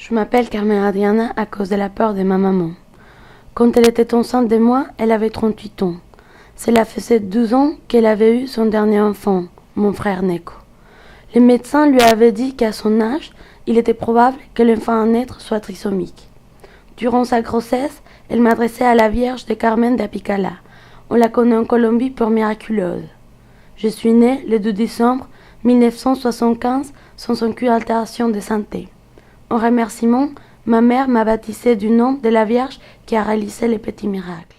Je m'appelle Carmen Adriana à cause de la peur de ma maman. Quand elle était enceinte de moi, elle avait 38 ans. Cela faisait 12 ans qu'elle avait eu son dernier enfant, mon frère Neko. Les médecins lui avaient dit qu'à son âge, il était probable que l'enfant à naître soit trisomique. Durant sa grossesse, elle m'adressait à la Vierge de Carmen d'Apicala. On la connaît en Colombie pour miraculeuse. Je suis née le 2 décembre 1975 sans aucune altération de santé. En remerciement, ma mère m'a baptisée du nom de la Vierge qui a réalisé les petits miracles.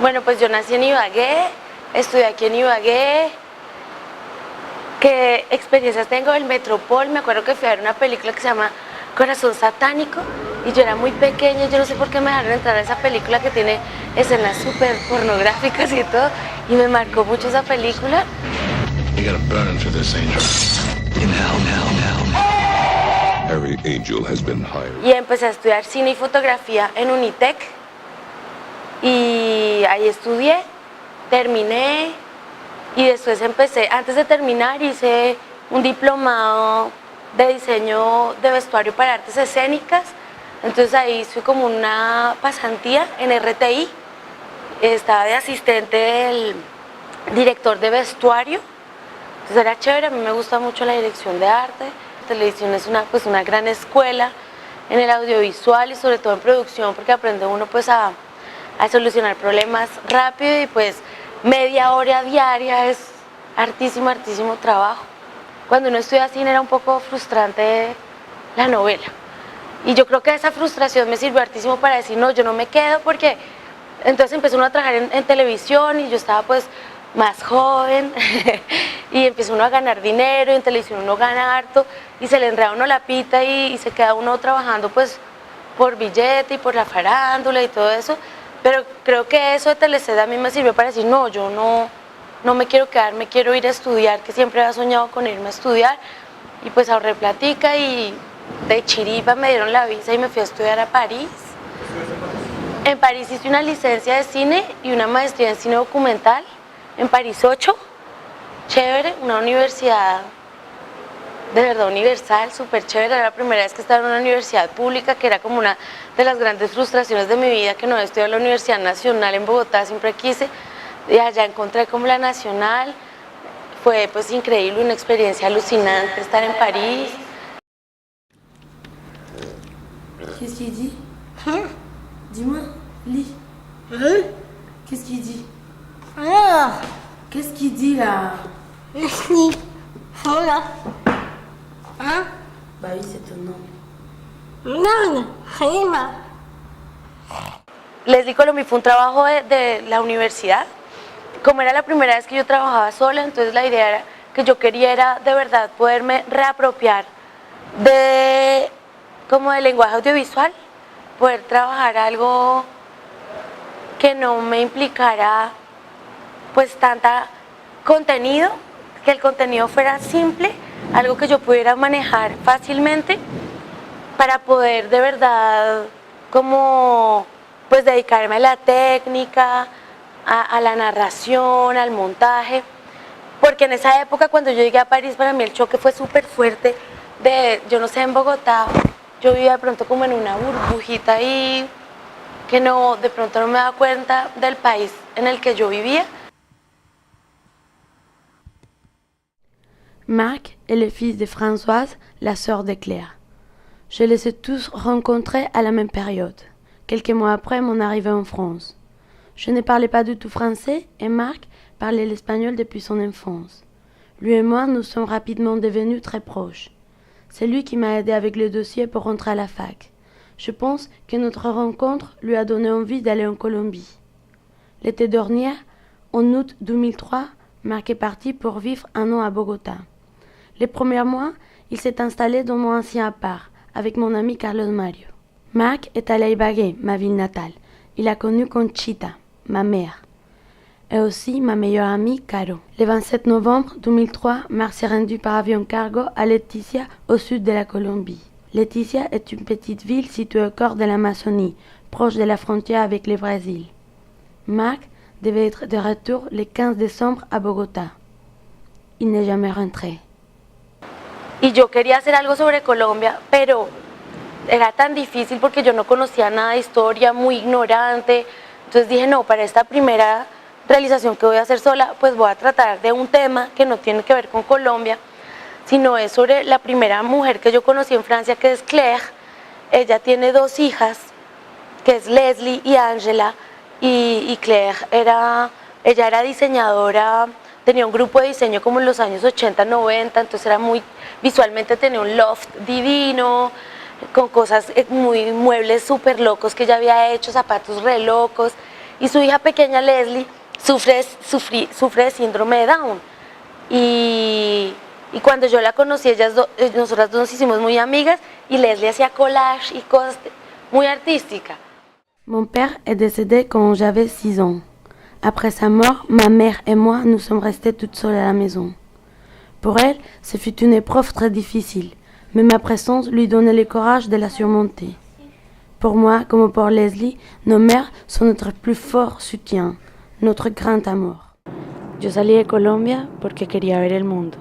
Bueno, pues yo nací en Ibagué, estudié aquí en Ibagué. ¿Qué experiencias tengo? El Metropol, me acuerdo que fui a ver una película que se llama Corazón Satánico y yo era muy pequeña, yo no sé por qué me dejaron entrar a esa película que tiene escenas súper pornográficas y todo, y me marcó mucho esa película. You got a burning for this angel. In hell. Every angel has been hired. Y empecé a estudiar cine y fotografía en Unitec y ahí estudié, terminé y después empecé, antes de terminar hice un diplomado de diseño de vestuario para artes escénicas, entonces ahí hice como una pasantía en RTI, estaba de asistente del director de vestuario, entonces era chévere, a mí me gusta mucho la dirección de arte. La televisión es una gran escuela en el audiovisual y sobre todo en producción, porque aprende uno pues a solucionar problemas rápido y pues media hora diaria es hartísimo trabajo. Cuando uno estudia cine era un poco frustrante la novela y yo creo que esa frustración me sirvió hartísimo para decir no, yo no me quedo, porque entonces empezó uno a trabajar en televisión y yo estaba pues más joven y empieza uno a ganar dinero y en televisión uno gana harto y se le enreda a uno la pita y se queda uno trabajando pues por billete y por la farándula y todo eso, pero creo que eso de Teleced a mí me sirvió para decir no, yo no me quiero quedar, me quiero ir a estudiar, que siempre había soñado con irme a estudiar y pues ahorré platica y de chiripa me dieron la visa y me fui a estudiar a París. En París hice una licencia de cine y una maestría en cine documental en París 8, chévere, una universidad de verdad universal, súper chévere. Era la primera vez que estaba en una universidad pública, que era como una de las grandes frustraciones de mi vida, que no estudié en la Universidad Nacional en Bogotá, siempre quise, y allá encontré como la Nacional. Fue pues increíble, una experiencia alucinante estar en París. Qu'est-ce qu'il dit? Dis-moi, lis. Qu'est-ce qu'il dit? Qu'est-ce qu'il dit là? Bah oui, c'est ton nom. Leslie Colombi fue un trabajo de la universidad. Como era la primera vez que yo trabajaba sola, entonces la idea era que yo quería era de verdad poderme reapropiar como del lenguaje audiovisual, poder trabajar algo que no me implicara pues tanta contenido, que el contenido fuera simple, algo que yo pudiera manejar fácilmente para poder de verdad como pues dedicarme a la técnica, a la narración, al montaje, porque en esa época cuando yo llegué a París para mí el choque fue súper fuerte yo no sé, en Bogotá yo vivía de pronto como en una burbujita ahí que no, de pronto no me daba cuenta del país en el que yo vivía. Marc est le fils de Françoise, la sœur de Claire. Je les ai tous rencontrés à la même période, quelques mois après mon arrivée en France. Je ne parlais pas du tout français et Marc parlait l'espagnol depuis son enfance. Lui et moi, nous sommes rapidement devenus très proches. C'est lui qui m'a aidé avec le dossier pour rentrer à la fac. Je pense que notre rencontre lui a donné envie d'aller en Colombie. L'été dernier, en août 2003, Marc est parti pour vivre un an à Bogota. Les premiers mois, il s'est installé dans mon ancien appart avec mon ami Carlos Mario. Marc est allé à Ibagué, ma ville natale. Il a connu Conchita, ma mère, et aussi ma meilleure amie Caro. Le 27 novembre 2003, Marc s'est rendu par avion cargo à Leticia, au sud de la Colombie. Leticia est une petite ville située au cœur de l'Amazonie, proche de la frontière avec le Brésil. Marc devait être de retour le 15 décembre à Bogotá. Il n'est jamais rentré. Y yo quería hacer algo sobre Colombia, pero era tan difícil porque yo no conocía nada de historia, muy ignorante. Entonces dije, no, para esta primera realización que voy a hacer sola, pues voy a tratar de un tema que no tiene que ver con Colombia, sino es sobre la primera mujer que yo conocí en Francia, que es Claire. Ella tiene 2 hijas, que es Leslie y Angela, y Claire ella era diseñadora, tenía un grupo de diseño como en los años 80, 90, entonces era muy, visualmente tenía un loft divino, con cosas muy, muebles súper locos que ella había hecho, zapatos re locos, y su hija pequeña Leslie sufre de síndrome de Down, y cuando yo la conocí, nosotras dos nos hicimos muy amigas, y Leslie hacía collage y cosas muy artísticas. Mon père est décédé quand j'avais 6 ans. Après sa mort, ma mère et moi nous sommes restés toutes seules à la maison. Pour elle, ce fut une épreuve très difficile, mais ma présence lui donnait le courage de la surmonter. Pour moi, comme pour Leslie, nos mères sont notre plus fort soutien, notre grand amour. Yo salí de Colombia porque quería ver el mundo,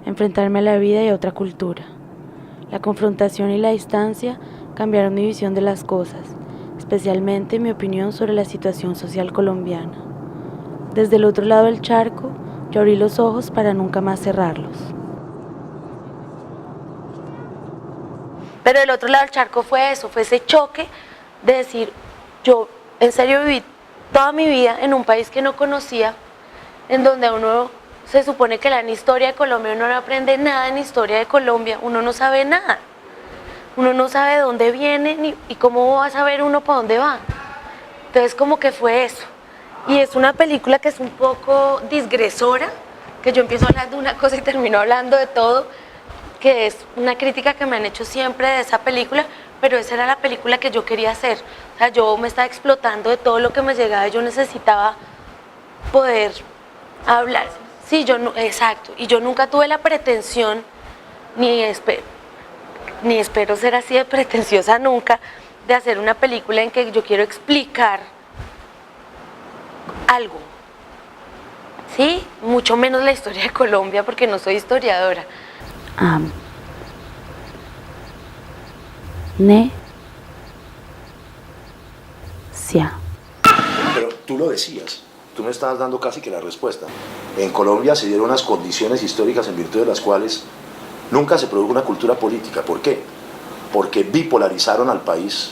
enfrentarme a la vida y a otra cultura. La confrontación y la distancia cambiaron mi visión de las cosas, especialmente mi opinión sobre la situación social colombiana. Desde el otro lado del charco, yo abrí los ojos para nunca más cerrarlos. Pero del otro lado del charco fue eso, fue ese choque de decir, yo en serio viví toda mi vida en un país que no conocía, en donde uno se supone que en historia de Colombia uno no aprende nada en historia de Colombia, uno no sabe nada. Uno no sabe de dónde viene y cómo va a saber uno para dónde va. Entonces como que fue eso. Y es una película que es un poco disgresora, que yo empiezo hablando de una cosa y termino hablando de todo, que es una crítica que me han hecho siempre de esa película, pero esa era la película que yo quería hacer. O sea, yo me estaba explotando de todo lo que me llegaba, yo necesitaba poder hablar. Sí, exacto. Y yo nunca tuve la pretensión, ni espero ser así de pretenciosa nunca, de hacer una película en que yo quiero explicar algo, ¿sí? Mucho menos la historia de Colombia, porque no soy historiadora. Pero tú lo decías, tú me estabas dando casi que la respuesta. En Colombia se dieron unas condiciones históricas en virtud de las cuales nunca se produjo una cultura política. ¿Por qué? Porque bipolarizaron al país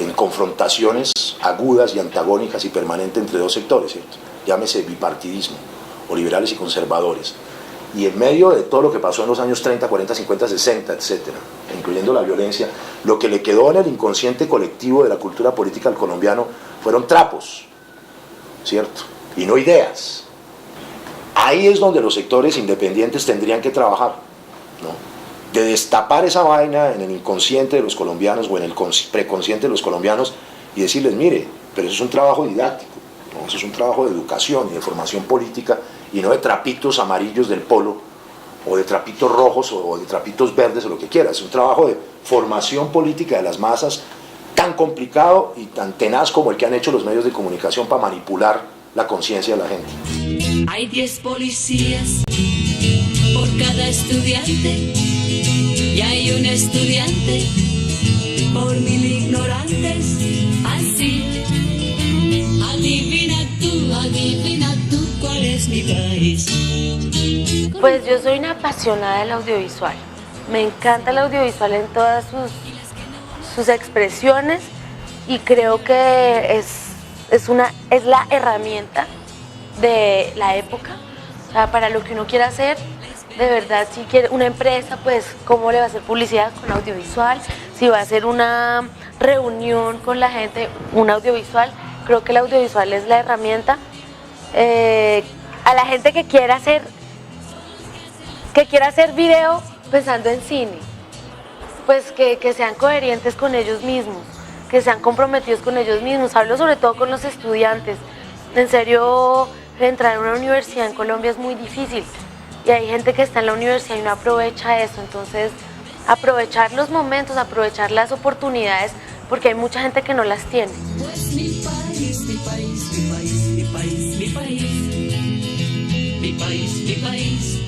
en confrontaciones agudas y antagónicas y permanentes entre 2 sectores, ¿cierto? Llámese bipartidismo, o liberales y conservadores. Y en medio de todo lo que pasó en los años 30, 40, 50, 60, etcétera, incluyendo la violencia, lo que le quedó en el inconsciente colectivo de la cultura política al colombiano fueron trapos, ¿cierto? Y no ideas. Ahí es donde los sectores independientes tendrían que trabajar, ¿no? De destapar esa vaina en el inconsciente de los colombianos o en el preconsciente de los colombianos y decirles, mire, pero eso es un trabajo didáctico, ¿no? Eso es un trabajo de educación y de formación política y no de trapitos amarillos del polo o de trapitos rojos o de trapitos verdes o lo que quiera. Es un trabajo de formación política de las masas tan complicado y tan tenaz como el que han hecho los medios de comunicación para manipular la conciencia de la gente. Hay 10 policías por cada estudiante y hay un estudiante por 1000 ignorantes. Así, adivina tú cuál es mi país. Pues yo soy una apasionada del audiovisual. Me encanta el audiovisual en todas sus expresiones y creo que es la herramienta de la época. O sea, para lo que uno quiera hacer, de verdad, si quiere una empresa, pues cómo le va a hacer publicidad con audiovisual, si va a hacer una reunión con la gente, un audiovisual, creo que el audiovisual es la herramienta. A la gente que quiera hacer video pensando en cine, pues que sean coherentes con ellos mismos, que sean comprometidos con ellos mismos. Hablo sobre todo con los estudiantes. En serio, entrar a una universidad en Colombia es muy difícil y hay gente que está en la universidad y no aprovecha eso. Entonces, aprovechar los momentos, aprovechar las oportunidades, porque hay mucha gente que no las tiene. Pues mi país, mi país, mi país, mi país, mi país, mi país, mi país.